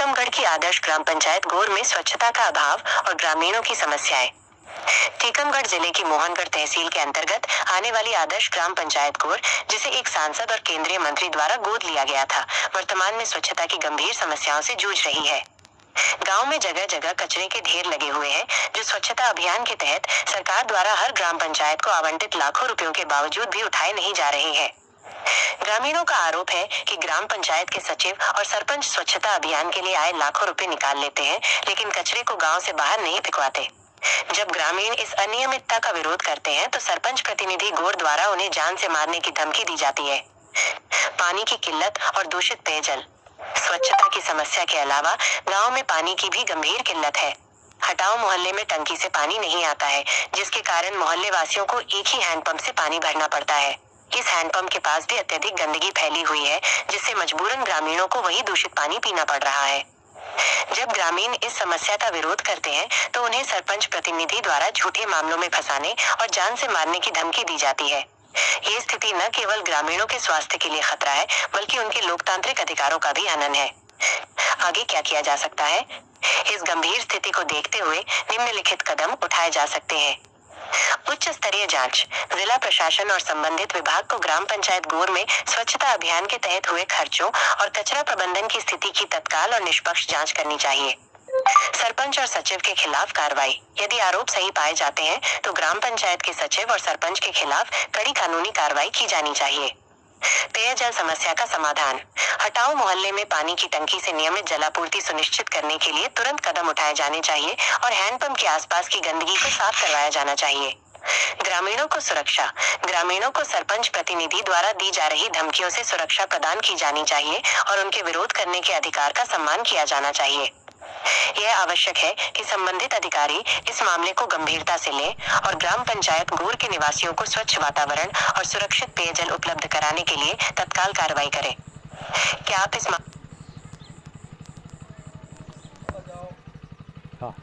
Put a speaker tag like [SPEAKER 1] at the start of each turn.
[SPEAKER 1] टीकमगढ़ की आदर्श ग्राम पंचायत गोर में स्वच्छता का अभाव और ग्रामीणों की समस्याएं। टीकमगढ़ जिले की मोहनगढ़ तहसील के अंतर्गत आने वाली आदर्श ग्राम पंचायत गोर, जिसे एक सांसद और केंद्रीय मंत्री द्वारा गोद लिया गया था, वर्तमान में स्वच्छता की गंभीर समस्याओं से जूझ रही है। गांव में जगह जगह कचरे के ढेर लगे हुए हैं, जो स्वच्छता अभियान के तहत सरकार द्वारा हर ग्राम पंचायत को आवंटित लाखों रुपयों के बावजूद भी उठाए नहीं जा रहे हैं। ग्रामीणों का आरोप है कि ग्राम पंचायत के सचिव और सरपंच स्वच्छता अभियान के लिए आए लाखों रुपए निकाल लेते हैं, लेकिन कचरे को गांव से बाहर नहीं फेंकवाते। जब ग्रामीण इस अनियमितता का विरोध करते हैं, तो सरपंच प्रतिनिधि गोर द्वारा उन्हें जान से मारने की धमकी दी जाती है। पानी की किल्लत और दूषित पेयजल। स्वच्छता की समस्या के अलावा गांव में पानी की भी गंभीर किल्लत है। हटाओ मोहल्ले में टंकी से पानी नहीं आता है, जिसके कारण मोहल्ले वासियों को एक ही हैंडपंप से पानी भरना पड़ता है। इस हैंडपंप के पास भी अत्यधिक गंदगी फैली हुई है, जिससे मजबूरन ग्रामीणों को वही दूषित पानी पीना पड़ रहा है। जब ग्रामीण इस समस्या का विरोध करते हैं, तो उन्हें सरपंच प्रतिनिधि द्वारा झूठे मामलों में फंसाने और जान से मारने की धमकी दी जाती है। ये स्थिति न केवल ग्रामीणों के स्वास्थ्य के लिए खतरा है, बल्कि उनके लोकतांत्रिक अधिकारों का भी हनन है। आगे क्या किया जा सकता है? इस गंभीर स्थिति को देखते हुए निम्नलिखित कदम उठाए जा सकते हैं। उच्च स्तरीय जांच। जिला प्रशासन और संबंधित विभाग को ग्राम पंचायत गोर में स्वच्छता अभियान के तहत हुए खर्चों और कचरा प्रबंधन की स्थिति की तत्काल और निष्पक्ष जांच करनी चाहिए। सरपंच और सचिव के खिलाफ कार्रवाई। यदि आरोप सही पाए जाते हैं, तो ग्राम पंचायत के सचिव और सरपंच के खिलाफ कड़ी कानूनी कार्रवाई की जानी चाहिए। पेयजल समस्या का समाधान। हटाओ मोहल्ले में पानी की टंकी से नियमित जलापूर्ति सुनिश्चित करने के लिए तुरंत कदम उठाए जाने चाहिए और हैंडपंप के आसपास की गंदगी को साफ करवाया जाना चाहिए। ग्रामीणों को सुरक्षा। ग्रामीणों को सरपंच प्रतिनिधि द्वारा दी जा रही धमकियों से सुरक्षा प्रदान की जानी चाहिए और उनके विरोध करने के अधिकार का सम्मान किया जाना चाहिए। यह आवश्यक है कि संबंधित अधिकारी इस मामले को गंभीरता से लें और ग्राम पंचायत गोर के निवासियों को स्वच्छ वातावरण और सुरक्षित पेयजल उपलब्ध कराने के लिए तत्काल कार्रवाई करें। क्या आप इस
[SPEAKER 2] हाँ।